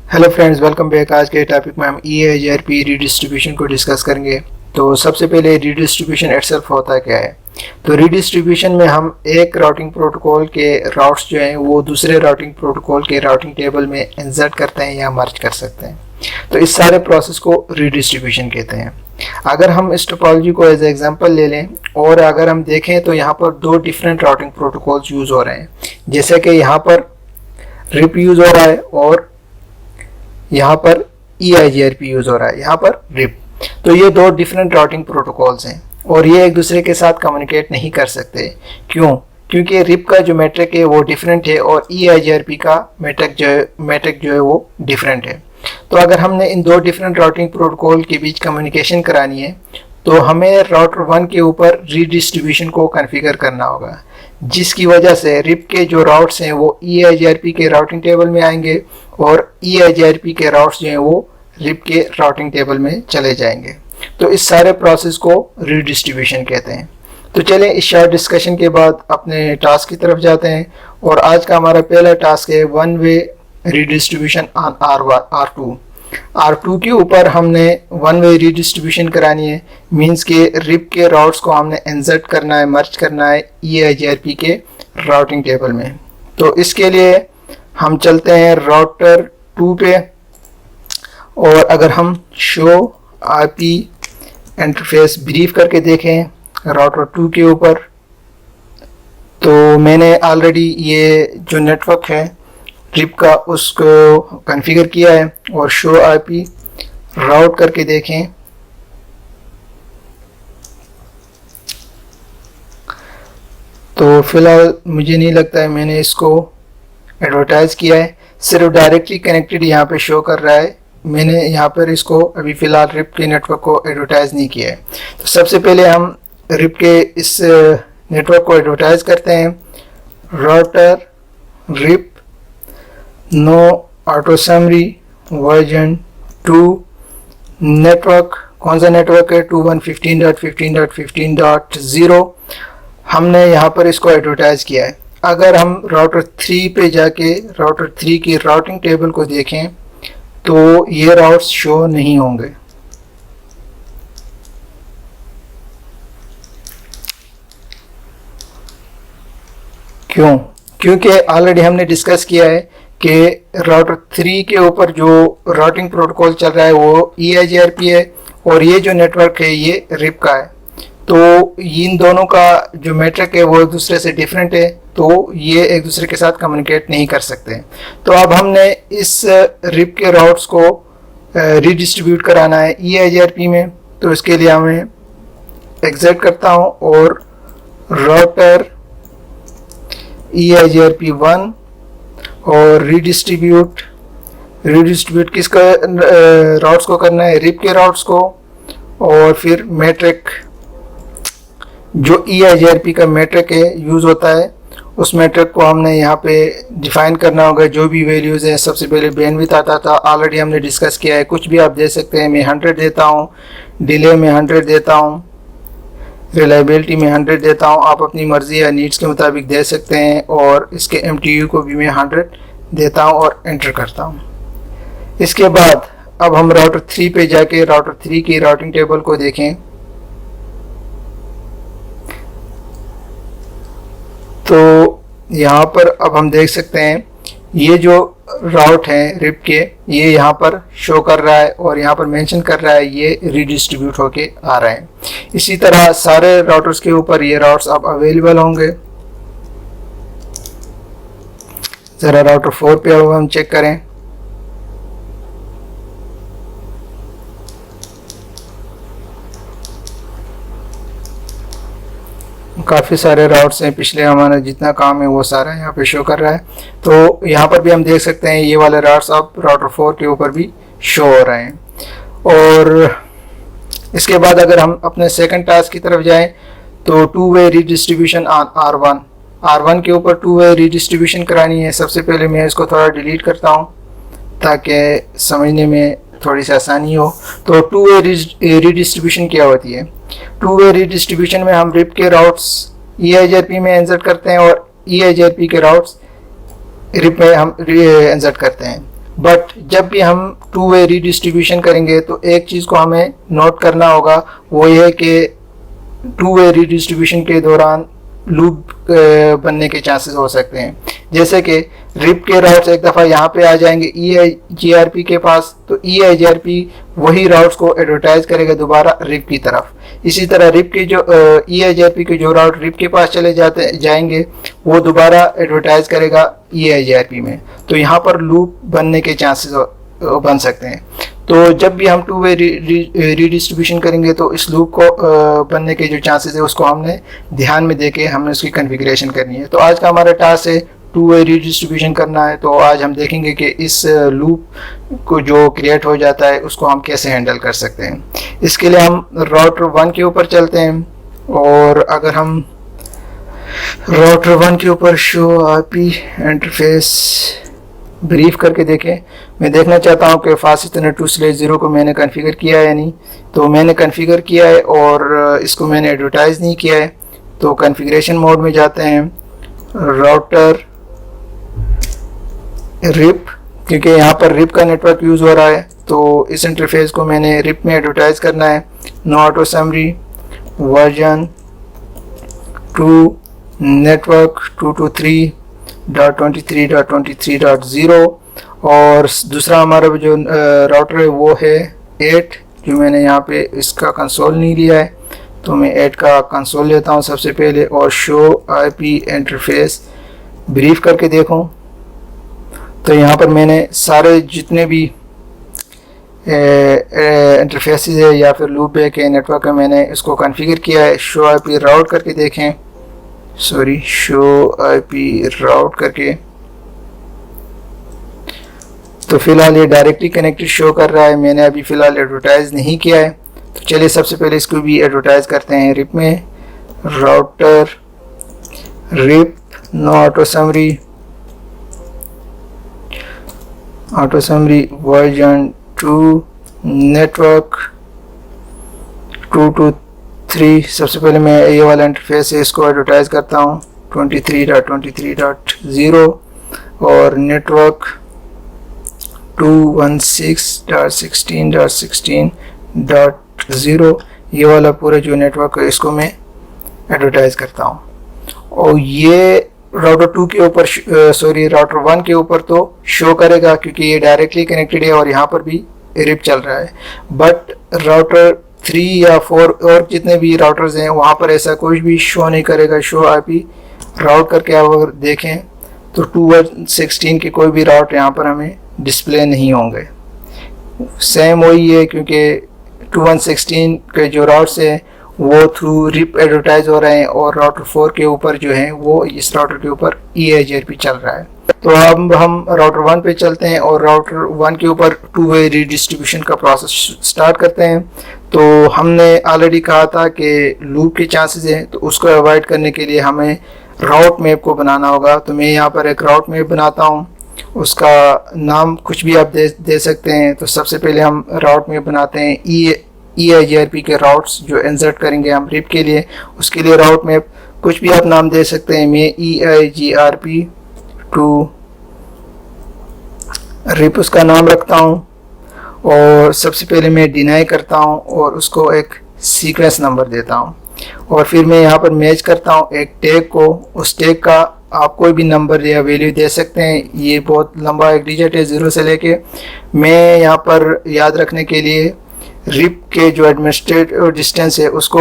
Hello friends, welcome back. आज के topic में हम EIGRP रीडिस्ट्रीब्यूशन को डिस्कस करेंगे। तो सबसे पहले रीडिस्ट्रीब्यूशन इटसेल्फ होता क्या है। तो रीडिस्ट्रीब्यूशन में हम एक राउटिंग प्रोटोकॉल के राउट्स जो हैं वो दूसरे राउटिंग प्रोटोकॉल के राउटिंग टेबल में इंसर्ट करते हैं या मर्ज कर सकते हैं। तो इस सारे प्रोसेस को रीडिस्ट्रीब्यूशन कहते हैं। अगर हम इस टोपोलॉजी को एज एग्जांपल ले लें और अगर हम देखें तो यहाँ पर दो डिफरेंट राउटिंग प्रोटोकॉल्स यूज़ हो रहे हैं। जैसे कि यहाँ पर रिप यूज़ हो रहा है और यहाँ पर EIGRP यूज हो रहा है, यहाँ पर रिप। तो ये दो डिफरेंट राउटिंग प्रोटोकॉल्स हैं और ये एक दूसरे के साथ कम्युनिकेट नहीं कर सकते। क्यों? क्योंकि रिप का जो मैट्रिक है वो डिफरेंट है और EIGRP का मैट्रिक जो है वो डिफरेंट है। तो अगर हमने इन दो डिफरेंट राउटिंग प्रोटोकॉल के बीच कम्युनिकेशन करानी है तो हमें राउटर 1 के ऊपर रीडिस्ट्रीब्यूशन को कॉन्फ़िगर करना होगा, जिसकी वजह से रिप के जो राउट्स हैं वो EIGRP के राउटिंग टेबल में आएंगे और EIGRP के राउट्स जो हैं वो रिप के राउटिंग टेबल में चले जाएंगे। तो इस सारे प्रोसेस को रीडिस्ट्रीब्यूशन कहते हैं। तो चलें इस शॉर्ट डिस्कशन के बाद अपने टास्क की तरफ जाते हैं और आज का हमारा पहला टास्क है one way redistribution on R2। R2 के ऊपर हमने वन वे रीडिस्ट्रीब्यूशन करानी है। मींस के रिप के राउट्स को हमने इंसर्ट करना है, मर्ज करना है EIGRP के राउटिंग टेबल में। तो इसके लिए हम चलते हैं राउटर 2 पे और अगर हम शो IP इंटरफेस ब्रीफ करके देखें राउटर 2 के ऊपर, तो मैंने ऑलरेडी ये जो नेटवर्क है रिप का उसको कॉन्फ़िगर किया है और शो IP राउट करके देखें तो फिलहाल मुझे नहीं लगता है मैंने इसको एडवर्टाइज किया है, सिर्फ डायरेक्टली कनेक्टेड यहाँ पे शो कर रहा है। मैंने यहाँ पर इसको अभी फ़िलहाल रिप के नेटवर्क को एडवर्टाइज नहीं किया है। तो सबसे पहले हम रिप के इस नेटवर्क को एडवर्टाइज करते हैं। Router RIP no auto summary version 2 network, कौन सा नेटवर्क है 21.15.15.15.0। हमने यहाँ पर इसको एडवर्टाइज किया है। अगर हम राउटर 3 पे जाके राउटर 3 की राउटिंग टेबल को देखें तो ये राउट्स शो नहीं होंगे। क्यों? क्योंकि ऑलरेडी हमने डिस्कस किया है कि राउटर 3 के ऊपर जो राउटिंग प्रोटोकॉल चल रहा है वो EIGRP है और ये जो नेटवर्क है ये रिप का है। तो इन दोनों का जो मैट्रिक है वो एक दूसरे से डिफरेंट है, तो ये एक दूसरे के साथ कम्युनिकेट नहीं कर सकते। तो अब हमने इस रिप के राउट्स को रीडिस्ट्रीब्यूट कराना है EIGRP में। तो इसके लिए हमें एग्जिट करता हूँ और राउटर EIGRP 1 और रीडिस्ट्रीब्यूट किसका राउट्स को करना है, रिप के राउट्स को। और फिर मैट्रिक जो EIGRP का मैट्रिक है यूज़ होता है उस मैट्रिक को हमने यहाँ पे डिफाइन करना होगा। जो भी वैल्यूज़ हैं, सबसे पहले बैंडविड्थ आता था, ऑलरेडी हमने डिस्कस किया है, कुछ भी आप दे सकते हैं। मैं 100 देता हूँ, डिले में 100 देता हूँ, रिलायबिलिटी में 100 देता हूँ। आप अपनी मर्ज़ी या नीड्स के मुताबिक दे सकते हैं और इसके MTU को भी मैं 100 देता हूँ और एंटर करता हूँ। इसके बाद अब हम राउटर 3 पे जाके राउटर 3 की राउटिंग टेबल को देखें तो यहाँ पर अब हम देख सकते हैं ये जो राउट हैं रिप के ये यहाँ पर शो कर रहा है और यहाँ पर मेंशन कर रहा है ये रीडिस्ट्रीब्यूट होके आ रहे हैं। इसी तरह सारे राउटर्स के ऊपर ये राउट्स अब अवेलेबल होंगे। ज़रा राउटर 4 पे हम चेक करें। काफ़ी सारे राउट्स हैं, पिछले हमारा जितना काम है वो सारा यहाँ पे शो कर रहा है। तो यहाँ पर भी हम देख सकते हैं ये वाले राउट्स अब राउटर 4 के ऊपर भी शो हो रहे हैं। और इसके बाद अगर हम अपने सेकंड टास्क की तरफ जाएं तो two way redistribution on R1 के ऊपर टू वे रीडिस्ट्रीब्यूशन करानी है। सबसे पहले मैं इसको थोड़ा डिलीट करता हूँ ताकि समझने में थोड़ी सी आसानी हो। तो टू वे रीडिस्ट्रीब्यूशन क्या होती है? टू वे रीडिस्ट्रीब्यूशन में हम रिप के राउट्स EIGRP में इंसर्ट करते हैं और EIGRP के राउट्स रिप में हम इंसर्ट करते हैं। बट जब भी हम टू वे रीडिस्ट्रीब्यूशन करेंगे तो एक चीज़ को हमें नोट करना होगा, वो ये है कि टू वे रीडिस्ट्रीब्यूशन के दौरान लूप बनने के चांसेस हो सकते हैं। जैसे कि रिप के राउट्स एक दफ़ा यहाँ पे आ जाएंगे EIGRP के पास, तो EIGRP वही राउट्स को एडवर्टाइज करेगा दोबारा रिप की तरफ। इसी तरह रिप के जो EIGRP के जो राउट रिप के पास चले जाएंगे वो दोबारा एडवर्टाइज करेगा EIGRP में। तो यहाँ पर लूप बनने के चांसेस बन सकते हैं। तो जब भी हम टू वे रीडिस्ट्रीब्यूशन करेंगे तो इस लूप को बनने के जो चांसेस है उसको हमने ध्यान में देके हमने उसकी कॉन्फ़िगरेशन करनी है। तो आज का हमारा टास्क है टू वे रीडिस्ट्रीब्यूशन करना है। तो आज हम देखेंगे कि इस लूप को जो क्रिएट हो जाता है उसको हम कैसे हैंडल कर सकते हैं। इसके लिए हम राउटर 1 के ऊपर चलते हैं, और अगर हम राउटर 1 के ऊपर शो IP इंटरफेस ब्रीफ करके देखें, मैं देखना चाहता हूं कि FastEthernet2/0 को मैंने कॉन्फ़िगर किया है या नहीं। तो मैंने कॉन्फ़िगर किया है और इसको मैंने एडवर्टाइज नहीं किया है। तो कॉन्फ़िगरेशन मोड में जाते हैं, राउटर रिप, क्योंकि यहाँ पर रिप का नेटवर्क यूज़ हो रहा है तो इस इंटरफेस को मैंने रिप में एडवर्टाइज करना है। No auto summary version 2 network 223.23.23.0, और दूसरा हमारा जो राउटर है वो है 8, जो मैंने यहाँ पे इसका कंसोल नहीं लिया है तो मैं 8 का कंसोल लेता हूँ सबसे पहले, और शो IP इंटरफेस ब्रीफ करके देखूँ। तो यहाँ पर मैंने सारे जितने भी इंटरफेसेस है या फिर लूप है के नेटवर्क है मैंने इसको कॉन्फ़िगर किया है। शो IP राउट करके देखें, सॉरी शो IP राउट करके, तो फिलहाल ये डायरेक्टली कनेक्टेड शो कर रहा है। मैंने अभी फ़िलहाल एडवर्टाइज नहीं किया है। तो चलिए सबसे पहले इसको भी एडवर्टाइज करते हैं रिप में। Router RIP no auto summary version 2 network 223। सबसे पहले मैं ये वाला इंटरफेस है इसको एडवर्टाइज करता हूँ 23.23.0, और नेटवर्क 216.16.16.0, ये वाला पूरा जो नेटवर्क है इसको मैं एडवर्टाइज करता हूँ। और ये राउटर 2 के ऊपर राउटर 1 के ऊपर तो शो करेगा क्योंकि ये डायरेक्टली कनेक्टेड है और यहाँ पर भी रिप चल रहा है। बट राउटर 3 या 4 और जितने भी राउटर्स हैं वहाँ पर ऐसा कुछ भी शो नहीं करेगा। शो IP राउट करके आप अगर देखें तो 216 के कोई भी राउट यहाँ पर हमें डिस्प्ले नहीं होंगे। सेम वही है क्योंकि 216 के जो राउट्स हैं वो थ्रू रिप एडवर्टाइज हो रहे हैं, और राउटर 4 के ऊपर जो है वो इस राउटर के ऊपर EIGRP चल रहा है। तो अब हम राउटर 1 पे चलते हैं और राउटर 1 के ऊपर टू वे रीडिस्ट्रीब्यूशन का प्रोसेस स्टार्ट करते हैं। तो हमने ऑलरेडी कहा था कि लूप के चांसेस हैं, तो उसको अवॉइड करने के लिए हमें राउट मैप को बनाना होगा। तो मैं यहाँ पर एक राउट मैप बनाता हूँ, उसका नाम कुछ भी आप दे सकते हैं। तो सबसे पहले हम राउट मैप बनाते हैं EIGRP के राउट्स जो इंसर्ट करेंगे हम रिप के लिए, उसके लिए राउट मैप कुछ भी आप नाम दे सकते हैं। मैं EIGRP टू रिप उसका नाम रखता हूँ, और सबसे पहले मैं डिनाई करता हूँ और उसको एक सीक्वेंस नंबर देता हूँ, और फिर मैं यहाँ पर मैच करता हूँ एक टैग को। उस टैग का आप कोई भी नंबर या वैल्यू दे सकते हैं। ये बहुत लंबा एक डिजिट है 0 से लेके। मैं यहाँ पर याद रखने के लिए रिप के जो एडमिनिस्ट्रेटिव डिस्टेंस है उसको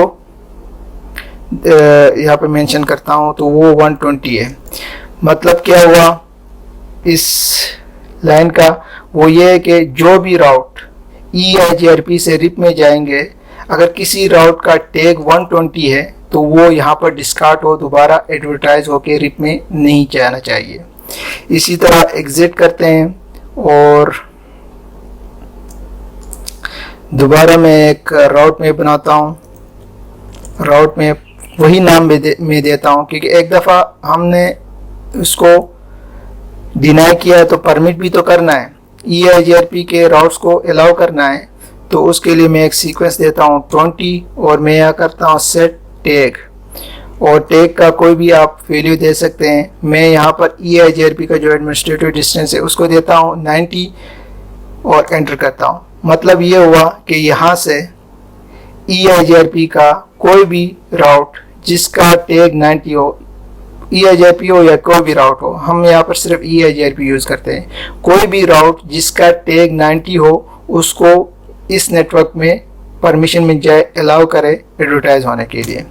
यहाँ पे मेंशन करता हूँ, तो वो 120 है। मतलब क्या हुआ इस लाइन का, वो ये है कि जो भी राउट EIGRP से रिप में जाएंगे, अगर किसी राउट का टैग 120 है तो वो यहाँ पर डिस्कार्ड हो, दोबारा एडवर्टाइज होके रिप में नहीं जाना चाहिए। इसी तरह एग्जिट करते हैं और दोबारा मैं एक राउट मैप बनाता हूँ। राउट मैप वही नाम में देता हूँ क्योंकि एक दफ़ा हमने उसको डिनाई किया है तो परमिट भी तो करना है, EIGRP के राउट्स को अलाउ करना है। तो उसके लिए मैं एक सीक्वेंस देता हूँ 20, और मैं यहाँ करता हूँ सेट टैग, और टैग का कोई भी आप वैल्यू दे सकते हैं। मैं यहाँ पर EIGRP का जो एडमिनिस्ट्रेटिव डिस्टेंस है उसको देता हूँ 90 और एंटर करता हूँ। मतलब ये हुआ कि यहाँ से EIGRP का कोई भी राउट जिसका टैग 90 हो, EIGRP हो या कोई भी राउट हो, हम यहाँ पर सिर्फ EIGRP यूज़ करते हैं, कोई भी राउट जिसका टैग 90 हो उसको इस नेटवर्क में परमिशन मिल जाए, अलाउ करे एडवर्टाइज होने के लिए।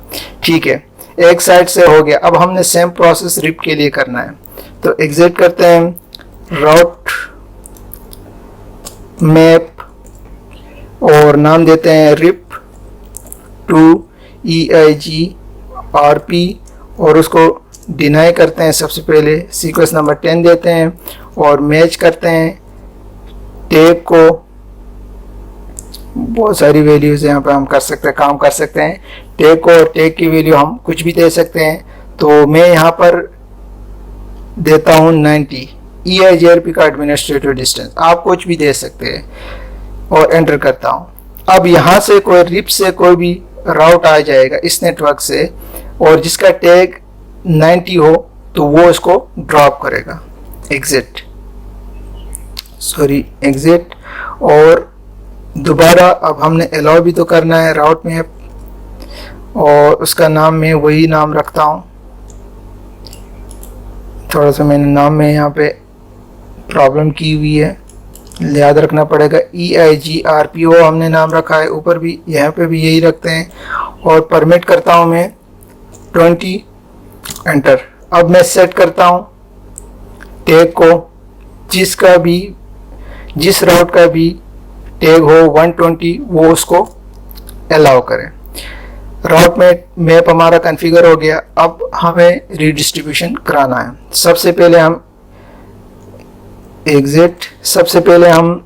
ठीक है, एक साइड से हो गया। अब हमने सेम प्रोसेस रिप के लिए करना है, तो एग्जिट करते हैं, राउट मैप और नाम देते हैं रिप टू EIGRP और उसको डिनाई करते हैं। सबसे पहले सीक्वेंस नंबर 10 देते हैं और मैच करते हैं टैग को। बहुत सारी वैल्यूज यहाँ पे हम कर सकते हैं, काम कर सकते हैं। टैग को और टैग की वैल्यू हम कुछ भी दे सकते हैं, तो मैं यहाँ पर देता हूँ 90 EIGRP का एडमिनिस्ट्रेटिव डिस्टेंस, आप कुछ भी दे सकते हैं और एंटर करता हूँ। अब यहाँ से कोई रिप से कोई भी राउट आ जाएगा इस नेटवर्क से और जिसका टैग 90 हो तो वो इसको ड्रॉप करेगा। एग्जिट और दोबारा अब हमने अलाउ भी तो करना है राउट मैप और उसका नाम मैं वही नाम रखता हूँ। थोड़ा सा मैंने नाम में यहाँ पे प्रॉब्लम की हुई है, याद रखना पड़ेगा। EIGRPO हमने नाम रखा है, ऊपर भी यहाँ पे भी यही रखते हैं और परमिट करता हूँ मैं 20 एंटर। अब मैं सेट करता हूँ टैग को, जिस राउट का भी टैग हो 120 वो उसको अलाउ करें। राउट मैप हमारा कॉन्फ़िगर हो गया। अब हमें रीडिस्ट्रीब्यूशन कराना है। सबसे पहले हम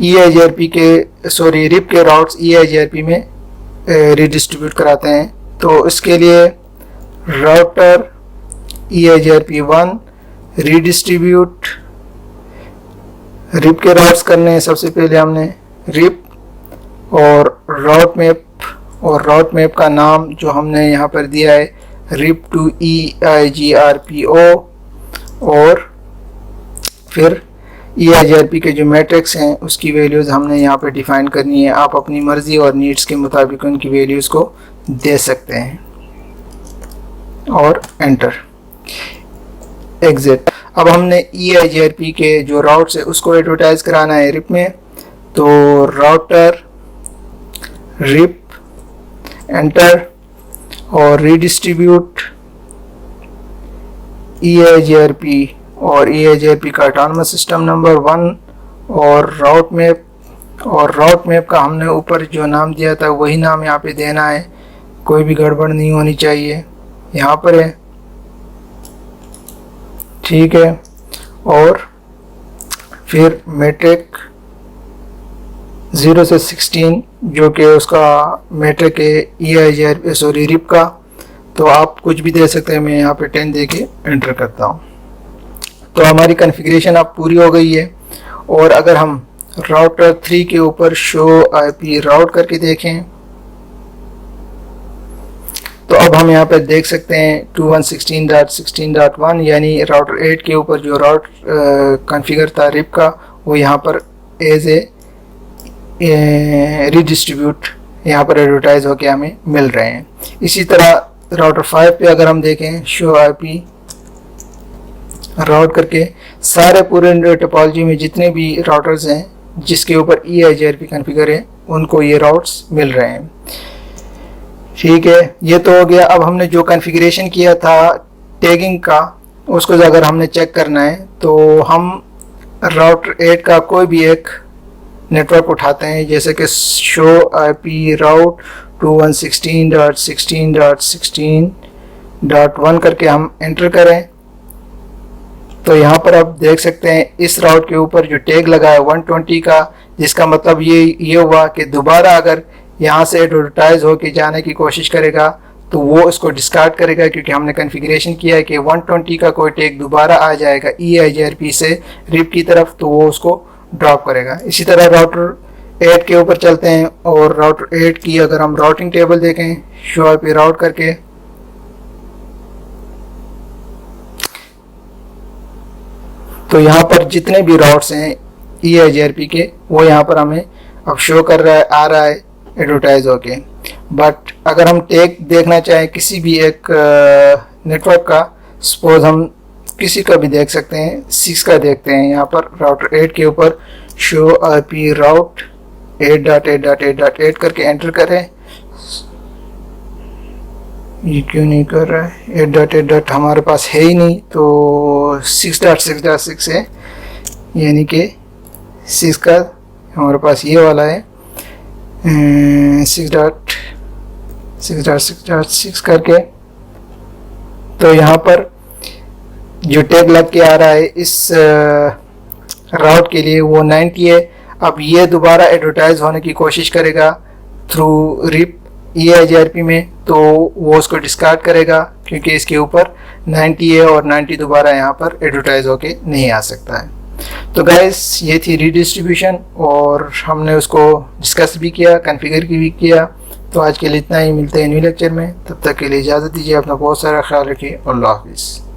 EIGRP के रिप के राउट्स EIGRP में रीडिस्ट्रीब्यूट कराते हैं। तो इसके लिए राउटर EIGRP1 रीडिस्ट्रीब्यूट रिप के राउट्स करने हैं। सबसे पहले हमने रिप और राउट मैप का नाम जो हमने यहाँ पर दिया है रिप टू EIGRPO और फिर EIGRP के जो मैट्रिक्स हैं उसकी वैल्यूज़ हमने यहाँ पे डिफाइन करनी है। आप अपनी मर्ज़ी और नीड्स के मुताबिक उनकी वैल्यूज़ को दे सकते हैं और एंटर। एग्जिट। अब हमने EIGRP के जो राउट्स है उसको एडवर्टाइज कराना है रिप में, तो राउटर रिप एंटर और रीडिस्ट्रीब्यूट EIGRP और EIGRP का ऑटोनमस सिस्टम नंबर 1 और राउट मैप का हमने ऊपर जो नाम दिया था वही नाम यहाँ पे देना है, कोई भी गड़बड़ नहीं होनी चाहिए, यहाँ पर है। ठीक है, और फिर मैट्रिक 0 से 16 जो कि उसका मैट्रिक है रिप का, तो आप कुछ भी दे सकते हैं। मैं यहाँ पे 10 दे के एंटर करता हूँ। तो हमारी कॉन्फ़िगरेशन अब पूरी हो गई है। और अगर हम राउटर 3 के ऊपर शो IP राउट करके देखें तो अब हम यहाँ पे देख सकते हैं 2116.16.1 यानी राउटर 8 के ऊपर जो राउट कॉन्फ़िगर था रिप का वो यहाँ पर एज ए रीडिस्ट्रीब्यूट यहाँ पर एडवर्टाइज होके हमें मिल रहे हैं। इसी तरह राउटर 5 पे अगर हम देखें शो IP राउट करके सारे पूरे टोपोलॉजी में जितने भी राउटर्स हैं जिसके ऊपर EIGRP कॉन्फ़िगर है उनको ये राउट्स मिल रहे हैं। ठीक है, ये तो हो गया। अब हमने जो कॉन्फ़िगरेशन किया था टैगिंग का उसको अगर हमने चेक करना है तो हम राउटर 8 का कोई भी एक नेटवर्क उठाते हैं, जैसे कि शो IP राउट 2116.16.16.1 करके हम एंटर करें तो यहाँ पर आप देख सकते हैं इस राउट के ऊपर जो टैग लगा है 120 का, जिसका मतलब ये हुआ कि दोबारा अगर यहाँ से एडवर्टाइज होके जाने की कोशिश करेगा तो वो इसको डिस्कार्ड करेगा, क्योंकि हमने कॉन्फ़िगरेशन किया है कि 120 का कोई टैग दोबारा आ जाएगा EIGRP से रिप की तरफ तो वो उसको ड्रॉप करेगा। इसी तरह राउटर 8 के ऊपर चलते हैं और राउटर 8 की अगर हम राउटिंग टेबल देखें शो IP राउट करके तो यहाँ पर जितने भी राउट्स हैं EIGRP के वो यहाँ पर हमें अब शो कर रहा है, आ रहा है एडवर्टाइज होके। बट अगर हम टैग देखना चाहें किसी भी एक नेटवर्क का, सपोज हम किसी का भी देख सकते हैं, 6 का देखते हैं, यहाँ पर राउटर 8 के ऊपर शो IP राउट 8.8.8.8 करके एंटर करें। ये क्यों नहीं कर रहा है? 8.8. हमारे पास है ही नहीं, तो 6.6.6 है, यानी कि 6 का हमारे पास ये वाला है 6.6.6 करके। तो यहाँ पर जो टैग लग के आ रहा है इस राउट के लिए वो 90 है। अब ये दोबारा एडवर्टाइज होने की कोशिश करेगा थ्रू रिप EIGRP में, तो वो उसको डिस्कार्ड करेगा क्योंकि इसके ऊपर 90 है और 90 दोबारा यहाँ पर एडवर्टाइज होके नहीं आ सकता है। तो गाइस ये थी रीडिस्ट्रीब्यूशन और हमने उसको डिस्कस भी किया, कॉन्फ़िगर भी किया। तो आज के लिए इतना ही, मिलते हैं न्यू लेक्चर में, तब तक के लिए इजाज़त दीजिए, अपना बहुत सारा ख्याल रखिए। अल्लाह हाफिज़।